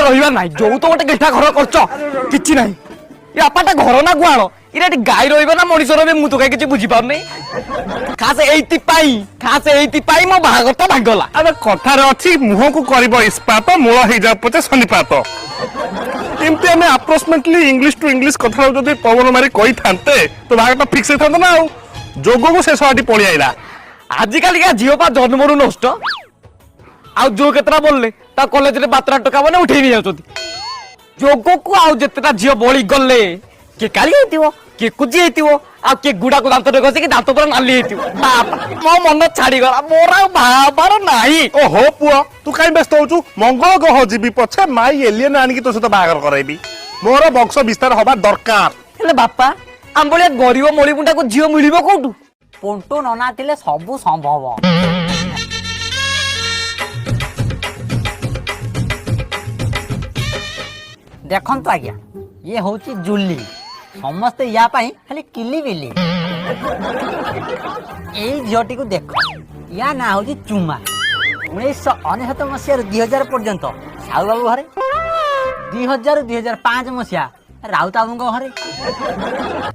ରହିବା ନାହିଁ ଯୋଉ ତ ଗୋଟେ ଗେଠା ଘର କରୁଛ କିଛି ନାହିଁ ଏ ବାପାଟା ଘର ନା ଗୁହାଳ ଇରା ଏଠି ଗାଈ ରହିବ ନା ମଣିଷ ରହିବେ ମୁଁ ତ କାହିଁ କିଛି ବୁଝିପାରୁନି ଖାସ ଏଇଥିପାଇଁ ମୋ ବାହାଘରଟା ଭାଙ୍ଗଲା ଆରେ କଥାରେ ଅଛି ମୁହଁକୁ କରିବ ଇସ୍ପାତ ମୂଳ ହେଇଯାଉ ପଛେ ଶନିପାତ ଏମିତି ଆମେ ଆପ୍ରୋକ୍ସିମେଟଲି ଇଂଲିଶ ଟୁ ଇଂଲିଶ କଥା ଯଦି ପବନ ମାରି କହିଥାନ୍ତେ ତ ବାହାଘରଟା ଫିକ୍ସ ହେଇଥାନ୍ତା ନା ଆଉ ଯୋଗକୁ ଶେଷ ଆଟି ପଳେଇ ଆଇଲା ଆଜିକାଲିକା ଝିଅ ପା ଜନ୍ମରୁ ନଷ୍ଟ ଆଉ ଯୋଉ କେତେଟା ବୋଲଲେ ତା କଲେଜରେ ବାତ୍ରା ଟଙ୍କା ମାନେ ଉଠେଇ ନେଇ ଯାଉଛନ୍ତି ଯୋଗକୁ ଆଉ ଯେତେଟା ଝିଅ ବଳି ଗଲେ କିଏ କାଳି ହେଇଥିବ କିଏ କୁଜି ହେଇଥିବ ଆଉ କିଏ ଗୁଡାକୁ ଦାନ୍ତରେ ଘଷିକି ଦାନ୍ତ ପୁରା ନାଲି ହେଇଥିବ ମୋ ମନ ଛାଡିଗଲା ମୋର ଆଉ ଭାବାର ନାହିଁ ଓହୋ ପୁଅ ତୁ କାଇଁ ବ୍ୟସ୍ତ ହଉଛୁ ମଙ୍ଗଳ ଗ୍ରହ ଯିବି ପଛେ ମାଇ ଏଲିଏନ ଆଣିକି ତୋ ସହିତ ବାହାଘର କରାଇବି ମୋର ବଂଶ ବିସ୍ତାର ହବା ଦରକାର ହେଲେ ବାପା ଆମ ଭଳିଆ ଗରିବ ମଳି ମୁଣ୍ଡାକୁ ଝିଅ ମିଳିବ କୋଉଠୁ ପଣ୍ଟୁ ନନା ଥିଲେ ସବୁ ସମ୍ଭବ ଦେଖନ୍ତୁ ଆଜ୍ଞା ଇଏ ହଉଛି ଜୁଲି ସମସ୍ତେ ୟା ପାଇଁ ଖାଲି କିଲି ବିଲି ଏଇ ଝିଅଟିକୁ ଦେଖ ୟା ନାଁ ହଉଛି ଚୁମା 1999 ମସିହାରୁ 2000 ପର୍ଯ୍ୟନ୍ତ ସାହୁ ବାବୁ ଘରେ 2000ରୁ 2005 ମସିହା ରାଉତ ବାବୁଙ୍କ ଘରେ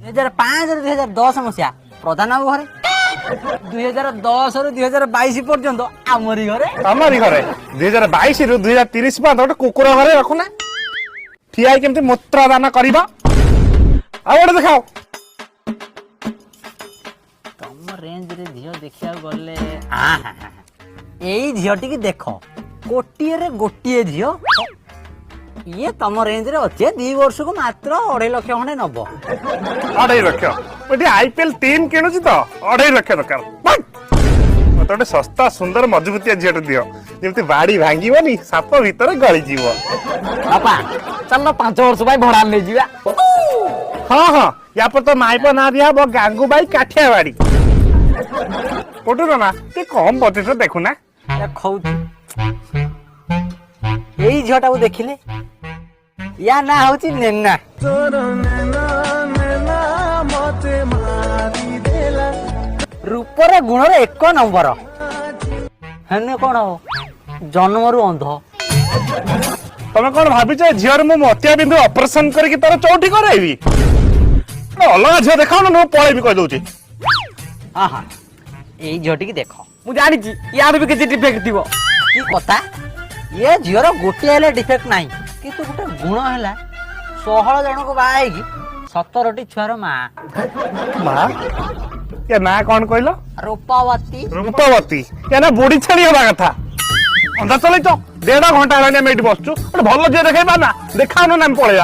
2005ରୁ 2010 ମସିହା ପ୍ରଧାନ ବାବୁ ଘରେ 2010ରୁ 2022 ପର୍ଯ୍ୟନ୍ତ ଆମରି ଘରେ 2022ରୁ 2030 ପର୍ଯ୍ୟନ୍ତ ଗୋଟେ କୁକୁର ଘରେ ରଖୁନା ଠିଆ କେମିତି ମୂତ୍ର ଦାନ କରିବା ଆଉ ଗୋଟେ ଦେଖାଅ ତମ ରେଞ୍ଜରେ ଝିଅ ଦେଖିବାକୁ ଗଲେ ଏଇ ଝିଅଟିକି ଦେଖ କୋଟିଏରେ ଗୋଟିଏ ଝିଅ ଇଏ ତମ ରେଞ୍ଜରେ ଅଛି 2 ବର୍ଷକୁ ମାତ୍ର 2.5 ଲକ୍ଷ ଖଣ୍ଡେ ନବ 2.5 ଲକ୍ଷ ଏଠି ଆଇପିଏଲ ଟିମ୍ କିଣୁଛି ତ 2.5 ଲକ୍ଷ ଦରକାର ମତେ ଗୋଟେ ଶସ୍ତା ସୁନ୍ଦର ମଜବୁତିଆ ଝିଅଟେ ଦିଅ ଯେମିତି ବାଡି ଭାଙ୍ଗିବନି ସାପ ଭିତରେ ଗଳିଯିବ ବାପା ଚାଲ 5 ବର୍ଷ ପାଇଁ ଭଡା ନେଇଯିବା ହଁ ହଁ ୟା ପରେ ତ ମାଇପ ନାଁ ଦିଆହବ ଗାଙ୍ଗୁବାଇ କାଠିଆ ବାଡି ପଟୁର ନା ଟିକେ କମ ବଜେଟରେ ଦେଖୁନା ଦେଖଉଛି ଏଇ ଝିଅଟାକୁ ଦେଖିଲେ ୟା ନାଁ ହଉଛି ନେନା ରୂପରେ ଗୁଣରେ 1 ନମ୍ବର ହେନେ କଣ ଜନ୍ମରୁ ଅନ୍ଧ ତମେ କଣ ଭାବିଛ ଝିଅରେ ମୁଁ ମତିଆ ବିନ୍ଦୁ ଅପରେସନ କରିକି ତାର ଚଉଠି କରାଇବି ଅଲଗା ଝିଅ ଦେଖାଉନ ମୁଁ ପଳେଇବି କହିଦଉଛି ଏଇ ଝିଅଟିକି ଦେଖ ମୁଁ ଜାଣିଛି ୟାର ବି କିଛି ଡିଫେକ୍ଟ ଥିବ କି କଥା ଏ ଝିଅର ଗୋଟିଏ ହେଲେ ଡିଫେକ୍ଟ ନାହିଁ କିନ୍ତୁ ଗୋଟେ ଗୁଣ ହେଲା 16 ଜଣଙ୍କୁ ବାହା ହେଇକି 17ଟି ଛୁଆର ମା ଏ ନା କଣ କହିଲ ରୂପାବତୀ ଏ ନା ବୁଢୀ ଛେଳି ହବା କଥା ଅନ୍ଧା ଚଲେଇଛ 1.5 ଘଣ୍ଟା ହେଲାଣି ଆମେ ଏଇଠି ବସୁଛୁ ଗୋଟେ ଭଲ ଝିଅ ଦେଖେଇବା ନା ଦେଖାଉନ ନା ଆମେ ପଳେଇବା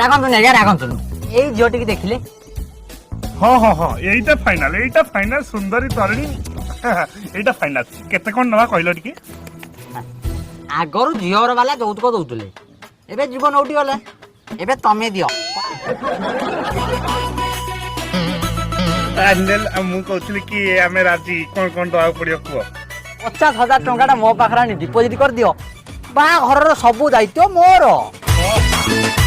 ରାଗନ୍ତୁନି ଆଜ୍ଞା ରାଗନ୍ତୁନି ଏଇ ଝିଅଟିକି ଦେଖିଲେ ହଁ ହଁ ହଁ ଏଇଟା ଫାଇନାଲ ସୁନ୍ଦରୀ ତରିଣୀ ଏଇଟା ଫାଇନାଲ କେତେ କଣ ନବା କହିଲ ଟିକେ ଆଗରୁ ଝିଅର ବାଲା ଯୌତୁକ ଦଉଥିଲେ ଏବେ ଯୁଗ ନଉଟି ଗଲେ ଏବେ ତମେ ଦିଅ ମୁଁ କହୁଥିଲି କି ଆମେ ରାଜି କଣ କଣ ଦବାକୁ ପଡିବ କୁହ 50,000 ଟଙ୍କାଟା ମୋ ପାଖରେ ଆଣି ଡିପୋଜିଟ୍ କରିଦିଅ ବାହାଘରର ସବୁ ଦାୟିତ୍ୱ ମୋର